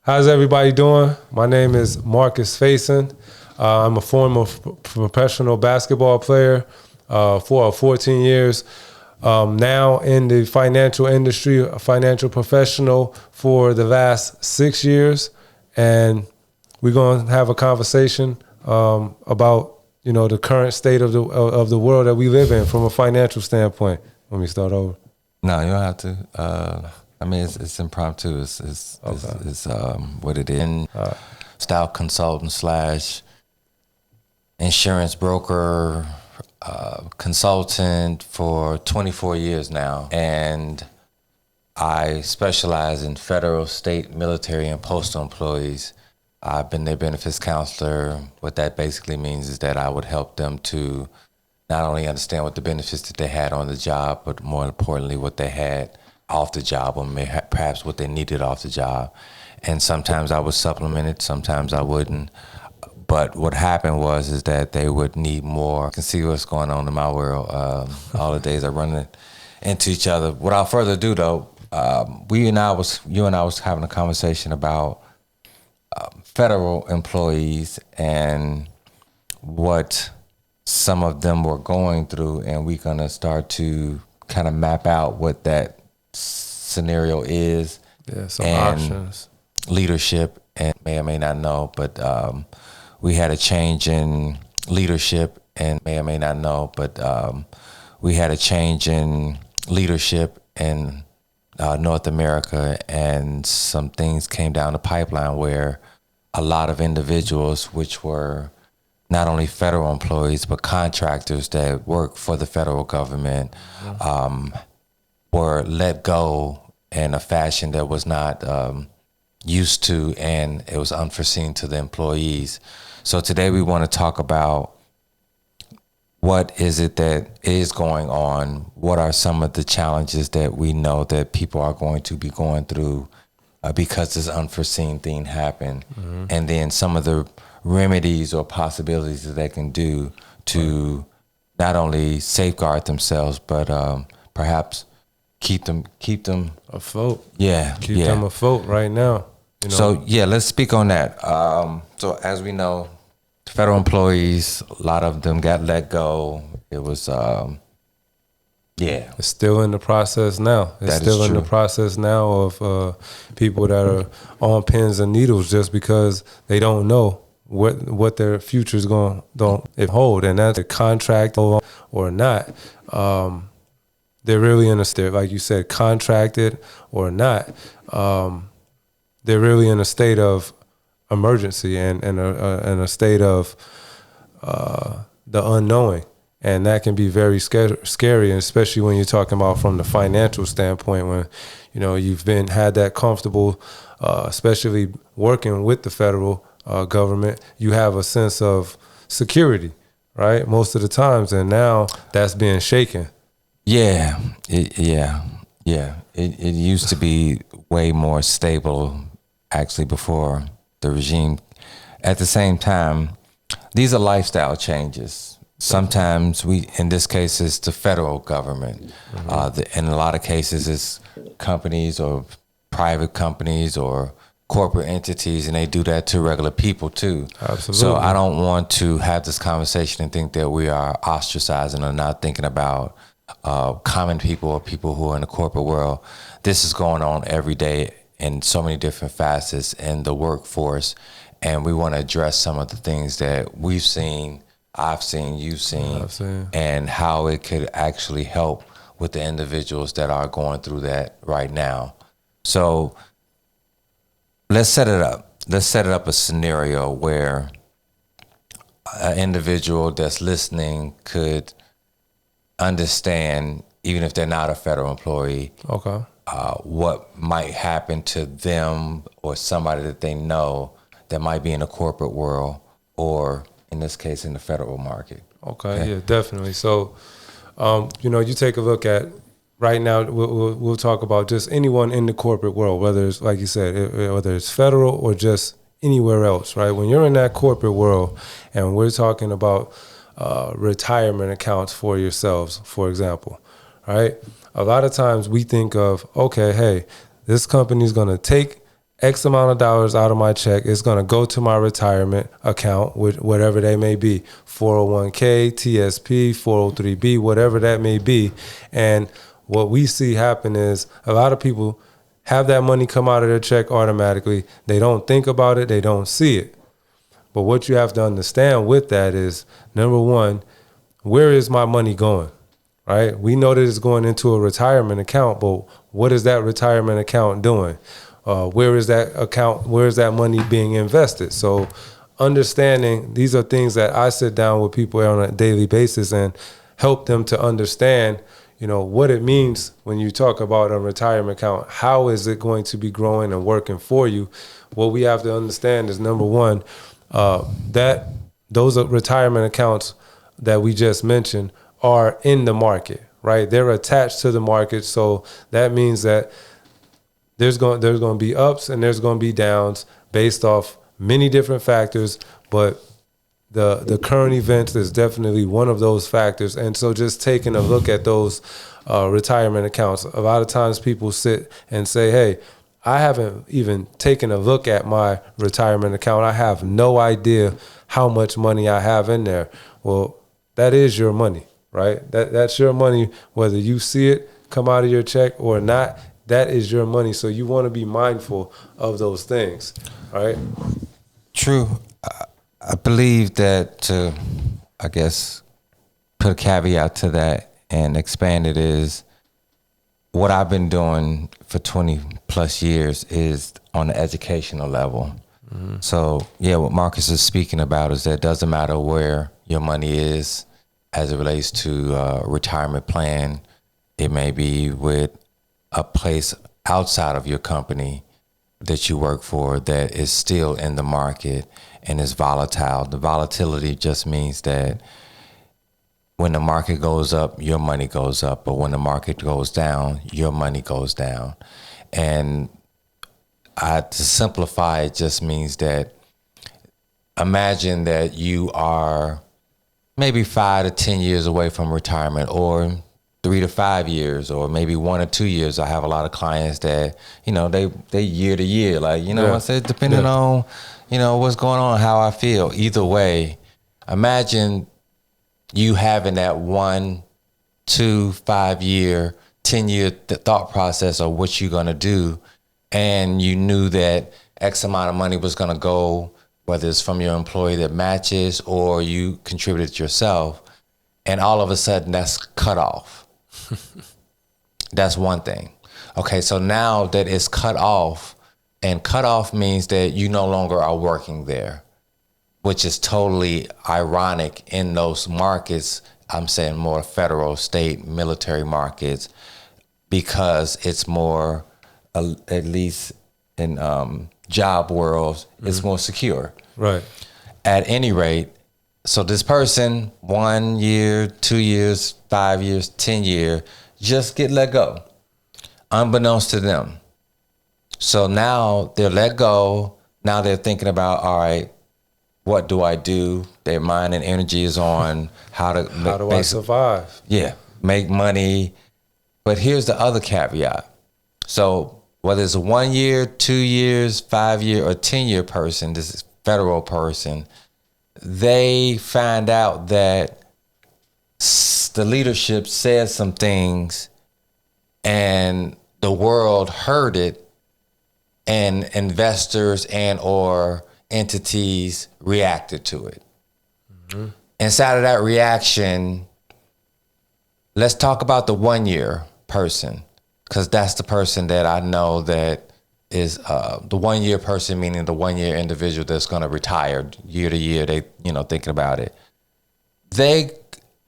How's everybody doing? My name is Marcus Faison. I'm a former professional basketball player for 14 years. Now in the financial industry, a financial professional for the last 6 years. And we're going to have a conversation about, the current state of the world that we live in from a financial standpoint. Let me start over. No, you don't have to. It's impromptu. It's what it is. Style consultant / insurance broker, consultant for 24 years now. And I specialize in federal, state, military, and postal employees. I've been their benefits counselor. What that basically means is that I would help them to not only understand what the benefits that they had on the job, but more importantly, what they had off the job, or perhaps what they needed off the job. And sometimes I would supplement it, sometimes I wouldn't. But what happened was that they would need more. You can see what's going on in my world. All the days are running into each other. Without further ado, though, you and I was having a conversation about federal employees and what some of them were going through, and we're gonna start to kind of map out what that scenario is. Yeah, some options. Leadership, and may or may not know, but we had a change in leadership, and may or may not know, but we had a change in leadership in North America, and some things came down the pipeline where a lot of individuals, which were not only federal employees, but contractors that work for the federal government, were let go in a fashion that was not used to, and it was unforeseen to the employees. So today we want to talk about what is it that is going on? What are some of the challenges that we know that people are going to be going through because this unforeseen thing happened? Mm-hmm. And then some of the remedies or possibilities that they can do to not only safeguard themselves, but perhaps keep them afloat. Yeah, keep them afloat right now. So let's speak on that. So as we know, federal employees, a lot of them got let go. It was It's still in the process now. It's still in the process now of people that are on pins and needles just because they don't know what their future is going to hold, and that's a contract or not. They're really in a state, like you said, contracted or not. They're really in a state of emergency and a state of the unknowing, and that can be very scary, and especially when you're talking about from the financial standpoint, when you've had that comfortable, especially working with the federal government, you have a sense of security, right? Most of the times, and now that's being shaken. It used to be way more stable, actually, before the regime. At the same time, these are lifestyle changes. Sometimes in this case, it's the federal government. In a lot of cases, it's companies or private companies or corporate entities, and they do that to regular people too. Absolutely. So I don't want to have this conversation and think that we are ostracizing or not thinking about common people or people who are in the corporate world. This is going on every day in so many different facets in the workforce, and we want to address some of the things that we've seen, I've seen, you've seen, and how it could actually help with the individuals that are going through that right now. So let's set it up. Let's set it up a scenario where an individual that's listening could understand, even if they're not a federal employee, what might happen to them or somebody that they know that might be in the corporate world, or in this case, in the federal market. Okay? Yeah, definitely. So, you take a look at right now. We'll talk about just anyone in the corporate world, whether it's, like you said, whether it's federal or just anywhere else, right? When you're in that corporate world, and we're talking about retirement accounts for yourselves, for example, right? A lot of times we think of, okay, hey, this company's going to take X amount of dollars out of my check is going to go to my retirement account, with whatever they may be, 401k, TSP, 403b, whatever that may be. And what we see happen is a lot of people have that money come out of their check automatically. They don't think about it. They don't see it. But what you have to understand with that is, number one, where is my money going, right? We know that it's going into a retirement account, but what is that retirement account doing? Where is that account? Where is that money being invested? So understanding, these are things that I sit down with people on a daily basis and help them to understand, what it means when you talk about a retirement account. How is it going to be growing and working for you? What we have to understand is, number one, that those retirement accounts that we just mentioned are in the market, right? They're attached to the market. So that means that there's going to be ups and there's going to be downs based off many different factors, but the current events is definitely one of those factors. And so just taking a look at those retirement accounts, a lot of times people sit and say, hey, I haven't even taken a look at my retirement account. I have no idea how much money I have in there. Well, that is your money, right? That's your money, whether you see it come out of your check or not. That is your money. So you want to be mindful of those things, right? True. I believe that to, I guess, put a caveat to that and expand it is, what I've been doing for 20 plus years is on the educational level. Mm-hmm. So yeah, what Marcus is speaking about is that it doesn't matter where your money is as it relates to retirement plan. It may be with a place outside of your company that you work for that is still in the market and is volatile. The volatility just means that when the market goes up, your money goes up. But when the market goes down, your money goes down. And to simplify, it just means that imagine that you are maybe 5 to 10 years away from retirement, or 3 to 5 years, or maybe 1 or 2 years. I have a lot of clients that, they year to year, like, I said, depending on, what's going on, how I feel. Either way, imagine you having that 1, 2, 5 year, 10-year thought process of what you're going to do. And you knew that X amount of money was going to go, whether it's from your employee that matches or you contributed yourself. And all of a sudden that's cut off. That's one thing. Okay, so now that it's cut off, and cut off means that you no longer are working there, which is totally ironic in those markets. I'm saying more federal, state, military markets, because it's more, at least in job worlds, it's more secure. Right. At any rate, so this person, 1 year, 2 years, 5 years, 10 years, just get let go, unbeknownst to them. So now they're let go. Now they're thinking about, all right, what do I do? Their mind and energy is on how do I survive? Yeah, make money. But here's the other caveat. So whether it's a 1 year, 2 years, 5 year, or 10-year person, this is federal person, they find out that the leadership said some things and the world heard it, and investors and or entities reacted to it. Mm-hmm. Inside of that reaction, let's talk about the 1 year person, because that's the person that I know that is the 1 year person, meaning the 1 year individual that's going to retire year to year. They, thinking about it.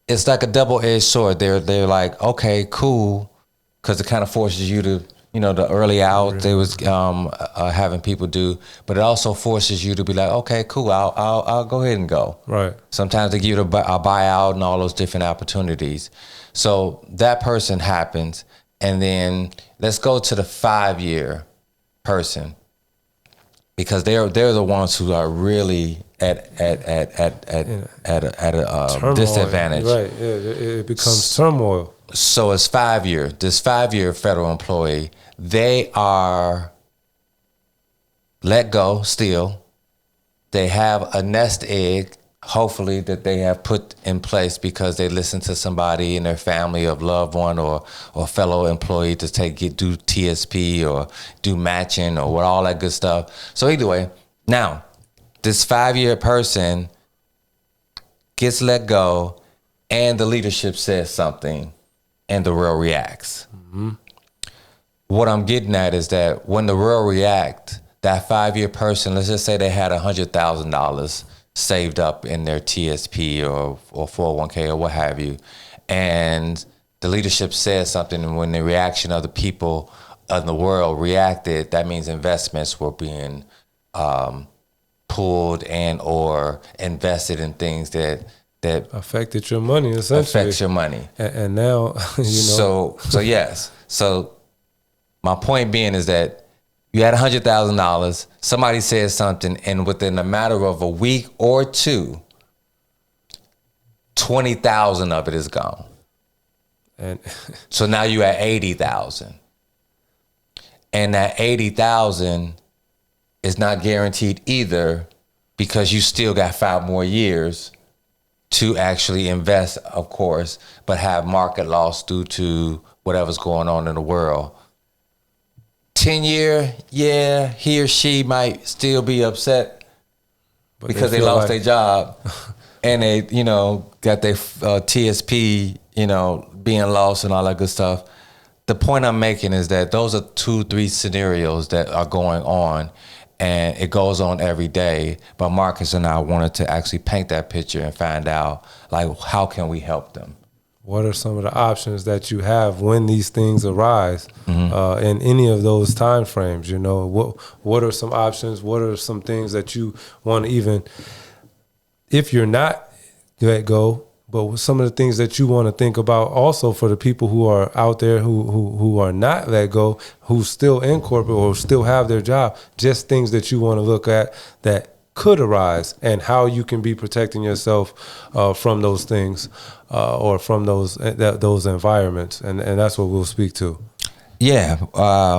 It's like a double-edged sword. They're like, okay, cool, because it kind of forces you to, the early out they was having people do, but it also forces you to be like, okay, cool, I'll go ahead and go. Right. Sometimes they give you a buyout and all those different opportunities. So that person happens, and then let's go to the 5 year person, because they're the ones who are really at a disadvantage. Right. It becomes turmoil. So it's 5 year. This 5 year federal employee, they are let go still. They have a nest egg, hopefully, that they have put in place because they listen to somebody in their family or loved one or fellow employee to do TSP or do matching or what, all that good stuff. So either way, now this 5-year person gets let go and the leadership says something and the world reacts. Mm-hmm. What I'm getting at is that when the world react, that 5-year person, let's just say they had $100,000 saved up in their TSP or 401k or what have you, and the leadership says something, and when the reaction of the people of the world reacted, that means investments were being pulled and or invested in things that affected your money, essentially. Affects your money. And now, So yes. So my point being is that you had $100,000, somebody says something, and within a matter of a week or two, 20,000 of it is gone. And so now you at 80,000. And that 80,000 is not guaranteed either, because you still got 5 more years to actually invest, of course, but have market loss due to whatever's going on in the world. 10-year, yeah, he or she might still be upset because they lost their job and they, got their TSP, being lost and all that good stuff. The point I'm making is that those are 2-3 scenarios that are going on, and it goes on every day. But Marcus and I wanted to actually paint that picture and find out, like, how can we help them? What are some of the options that you have when these things arise in any of those time frames? What are some options? What are some things that you want to, even if you're not let go, but some of the things that you want to think about also for the people who are out there who are not let go, who still in corporate or still have their job, just things that you want to look at that could arise and how you can be protecting yourself from those things or from those environments. And that's what we'll speak to. Yeah,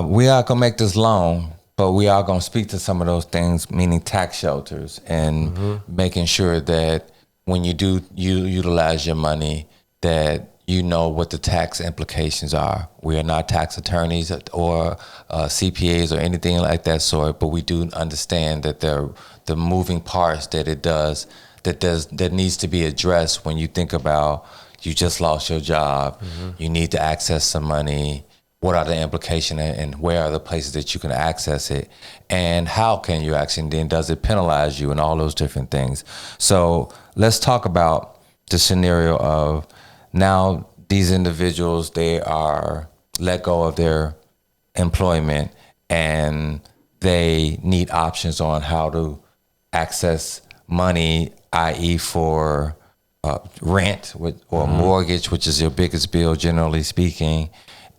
we are going to make this long, but we are going to speak to some of those things, meaning tax shelters and making sure that when you do utilize your money, that you know what the tax implications are. We are not tax attorneys or CPAs or anything like that sort, but we do understand that the moving parts that needs to be addressed when you think about you just lost your job, you need to access some money. What are the implications and where are the places that you can access it? And how can you actually, then does it penalize you and all those different things? So let's talk about the scenario of now these individuals, they are let go of their employment and they need options on how to access money, i.e. for rent or mortgage, which is your biggest bill, generally speaking,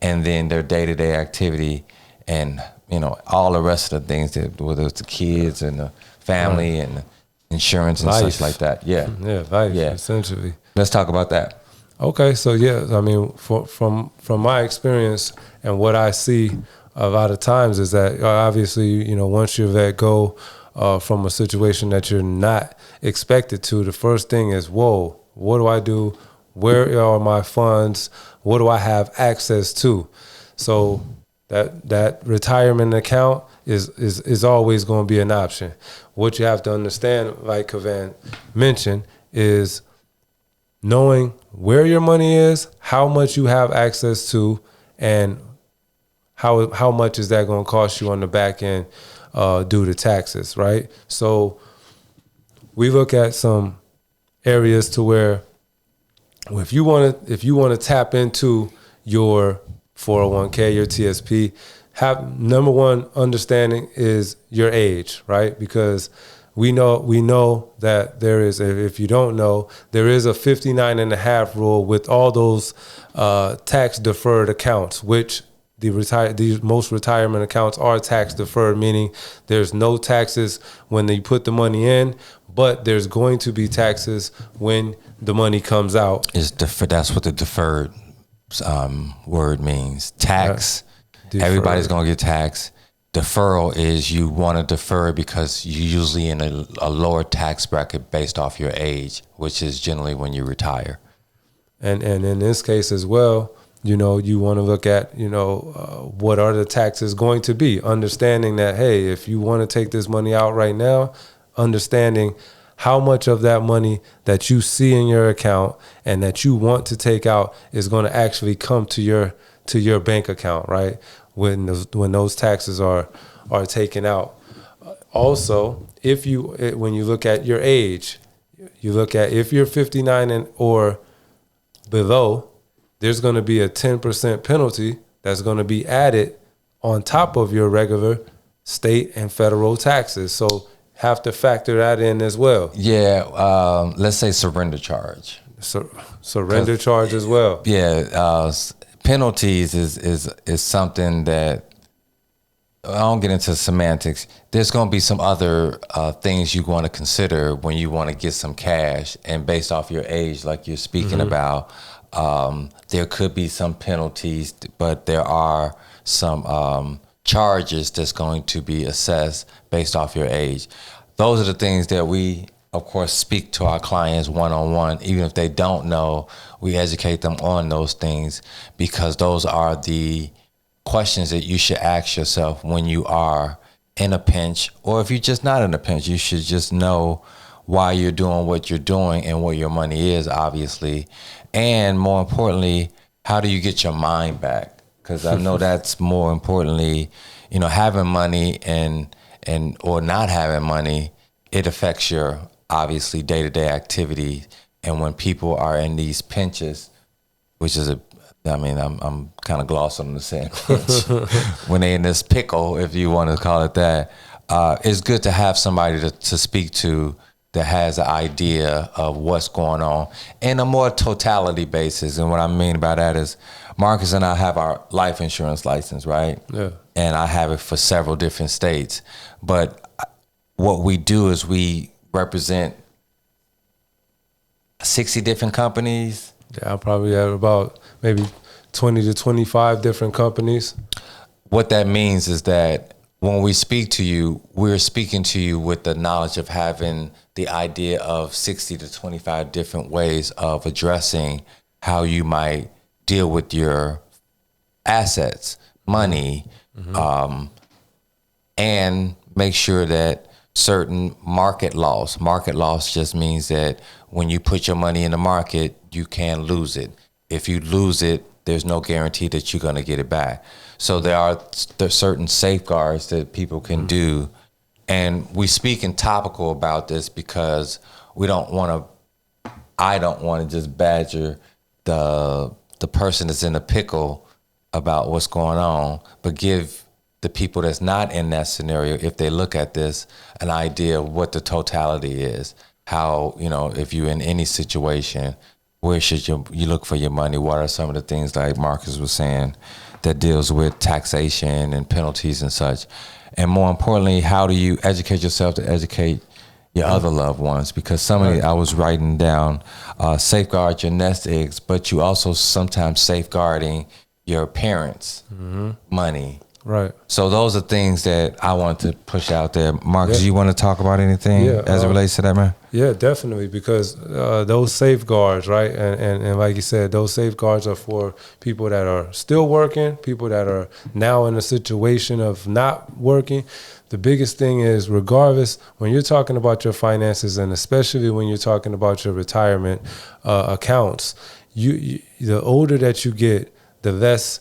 and then their day-to-day activity and, all the rest of the things, whether it's the kids and the family and the insurance and life. Such like that. Yeah. Yeah, life, essentially. Let's talk about that. Okay, so from my experience and what I see a lot of times is that obviously, once you're let go from a situation that you're not expected to, the first thing is, whoa, what do I do? Where are my funds? What do I have access to? So that retirement account is always going to be an option. What you have to understand, like Kevan mentioned, is knowing where your money is, how much you have access to, and how much is that going to cost you on the back end due to taxes, right? So we look at some areas to where if you want to tap into your 401k, your TSP, have number one understanding is your age, right? Because we know that there is, if you don't know, there is a 59.5 rule with all those tax deferred accounts, which most retirement accounts are tax deferred, meaning there's no taxes when you put the money in, but there's going to be taxes when the money comes out. That's what the deferred word means. Tax. Everybody's going to get taxed. deferral is you want to defer because you're usually in a lower tax bracket based off your age, which is generally when you retire. And in this case as well, you want to look at, what are the taxes going to be? Understanding that, hey, if you want to take this money out right now, understanding how much of that money that you see in your account and that you want to take out is going to actually come to your bank account, right? When those taxes are taken out. Also, when you look at your age, you look at if you're 59 or below, there's going to be a 10% penalty that's going to be added on top of your regular state and federal taxes. So have to factor that in as well. Yeah, let's say surrender charge. Surrender charge as well. Yeah, penalties is something that I don't get into semantics. There's going to be some other things you want to consider when you want to get some cash, and based off your age, like you're speaking about, there could be some penalties, but there are some charges that's going to be assessed based off your age. Those are the things that we, of course, speak to our clients one-on-one. Even if they don't know, we educate them on those things, because those are the questions that you should ask yourself when you are in a pinch, or if you're just not in a pinch. You should just know why you're doing what you're doing and what your money is, obviously. And more importantly, how do you get your mind back? Because I know that's more importantly, having money and or not having money, it affects your obviously day-to-day activity. And when people are in these pinches, which is I'm kind of glossing on the saying pinch, when they're in this pickle, if you want to call it that, it's good to have somebody to speak to that has an idea of what's going on in a more totality basis. And what I mean by that is, Marcus and I have our life insurance license, right? Yeah. And I have it for several different states. But what we do is we represent 60 different companies. Yeah, I probably have about maybe 20 to 25 different companies. What that means is that when we speak to you, we're speaking to you with the knowledge of having the idea of 60 to 25 different ways of addressing how you might deal with your assets, money, and make sure that certain market loss just means that when you put your money in the market, you can lose it. If you lose it, there's no guarantee that you're going to get it back. So there's certain safeguards that people can do. And we speak in topical about this because I don't want to just badger the person that's in the pickle about what's going on, but give the people that's not in that scenario, if they look at this, an idea of what the totality is. How, if you're in any situation, where should you look for your money? What are some of the things, like Marcus was saying, that deals with taxation and penalties and such? And more importantly, how do you educate yourself to educate your other loved ones? Because I was writing down, safeguard your nest eggs, but you also sometimes safeguarding your parents' money. Right. So those are things that I want to push out there. Marcus, you want to talk about anything as it relates to that, man? Yeah, definitely, because those safeguards, right? And like you said, those safeguards are for people that are still working, people that are now in a situation of not working. The biggest thing is, regardless, when you're talking about your finances, and especially when you're talking about your retirement accounts, the older that you get, the less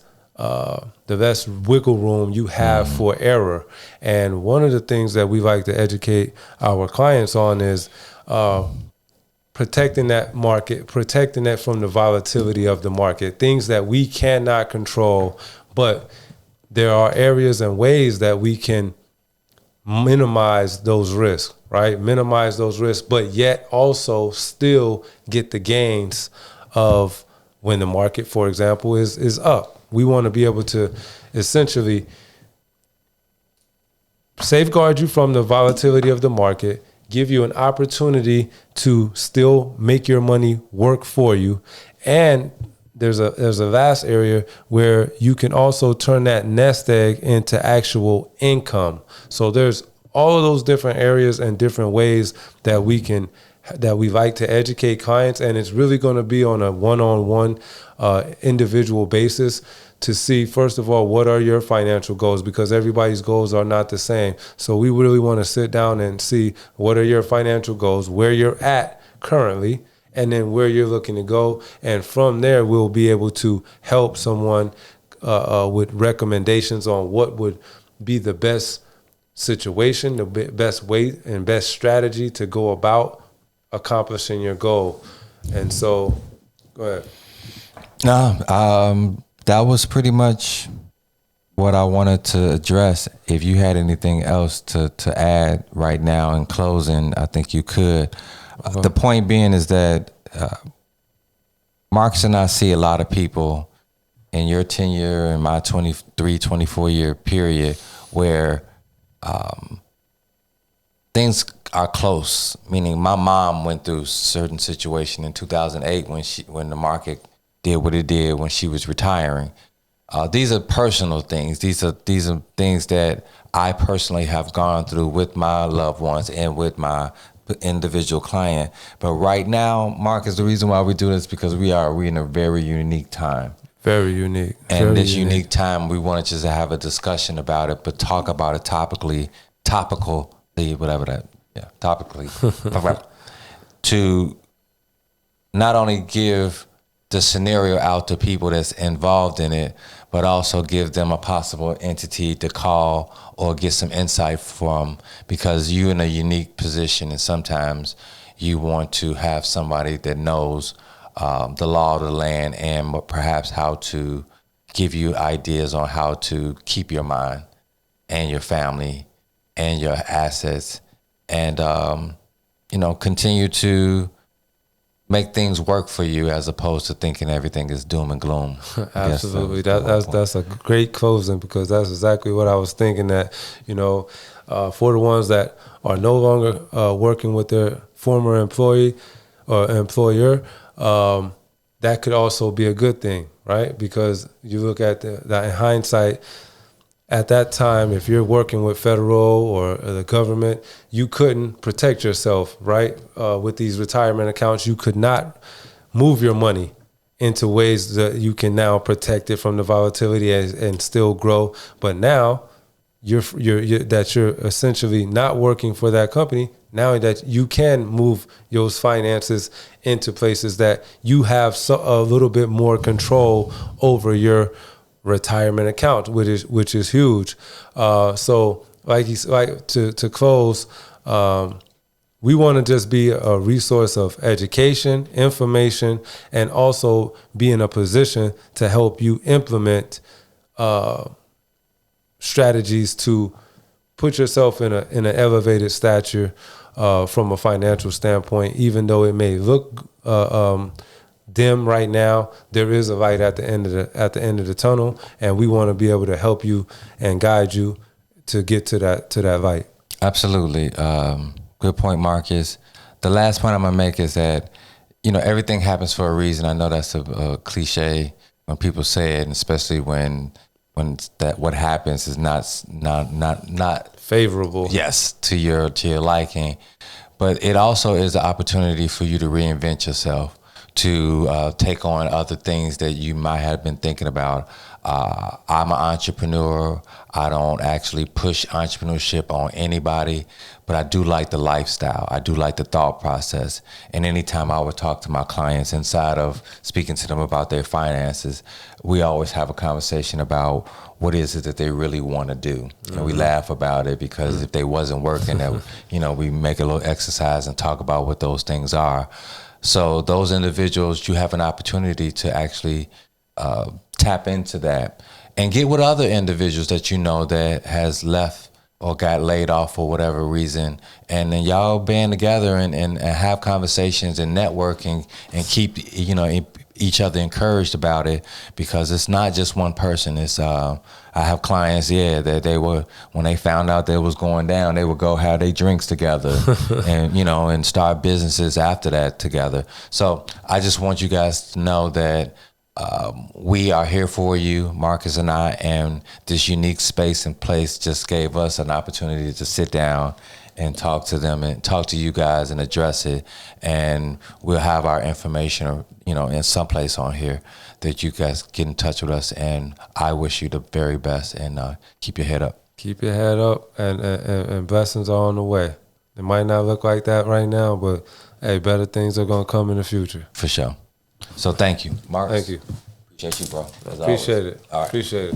wiggle room you have for error. And one of the things that we like to educate our clients on is protecting that market, protecting that from the volatility of the market, things that we cannot control, but there are areas and ways that we can minimize those risks, right? Minimize those risks, but yet also still get the gains of when the market, for example, is up. We want to be able to essentially safeguard you from the volatility of the market, give you an opportunity to still make your money work for you. And there's a vast area where you can also turn that nest egg into actual income. So there's all of those different areas and different ways that we like to educate clients, and it's really going to be on a one-on-one individual basis to see, first of all, what are your financial goals, because everybody's goals are not the same. So we really want to sit down and see what are your financial goals, where you're at currently, and then where you're looking to go. And from there, we'll be able to help someone with recommendations on what would be the best situation, the best way and best strategy to go about accomplishing your goal. And so, go ahead. No, that was pretty much what I wanted to address. If you had anything else to add right now in closing, I think you could. The point being is that Marcus and I see a lot of people in your tenure and my 23, 24-year period where things are close, meaning my mom went through a certain situation in 2008 when the market did what it did when she was retiring. These are personal things. These are things that I personally have gone through with my loved ones and with my individual client. But right now, Marcus, the reason why we do this is because we're in a very unique time. Very unique. And very this unique time, we wanted just to have a discussion about it, but talk about it topically, to not only give the scenario out to people that's involved in it, but also give them a possible entity to call or get some insight from, because you're in a unique position and sometimes you want to have somebody that knows the law of the land and perhaps how to give you ideas on how to keep your mind and your family and your assets and, continue to make things work for you as opposed to thinking everything is doom and gloom. Absolutely. That's a great closing, because that's exactly what I was thinking, that, for the ones that are no longer working with their former employee or employer, that could also be a good thing, right? Because you look at that in hindsight, at that time, if you're working with federal or the government, you couldn't protect yourself, right? With these retirement accounts, you could not move your money into ways that you can now protect it from the volatility and still grow. But now you're essentially not working for that company. Now that you can move those finances into places that you have a little bit more control over your retirement account, which is huge. So to close, we want to just be a resource of education, information, and also be in a position to help you implement strategies to put yourself in an elevated stature from a financial standpoint. Even though it may look dim right now, there is a light at the end of the tunnel, and we want to be able to help you and guide you to get to that light. Absolutely. Good point, Marcus. The last point I'm gonna make is that everything happens for a reason. I know that's a cliche when people say it, and especially when that what happens is not favorable. Yes, to your liking, but it also is an opportunity for you to reinvent yourself, to take on other things that you might have been thinking about. I'm an entrepreneur. I don't actually push entrepreneurship on anybody, but I do like the lifestyle. I do like the thought process. And anytime I would talk to my clients inside of speaking to them about their finances, we always have a conversation about what is it that they really want to do. Mm-hmm. And we laugh about it because if they wasn't working, that we make a little exercise and talk about what those things are. So those individuals, you have an opportunity to actually tap into that and get with other individuals that that has left or got laid off for whatever reason. And then y'all band together and have conversations and networking and keep, each other encouraged about it, because it's not just one person. It's I have clients, that they were, when they found out that it was going down, they would go have their drinks together and, and start businesses after that together. So I just want you guys to know that we are here for you, Marcus and I, and this unique space and place just gave us an opportunity to sit down and talk to them and talk to you guys and address it. And we'll have our information, in some place on here that you guys get in touch with us. And I wish you the very best, and keep your head up. Keep your head up, and blessings are on the way. It might not look like that right now, but hey, better things are gonna come in the future. For sure. So thank you, Marcus. Thank you. Appreciate you, bro. Appreciate it. All right. Appreciate it.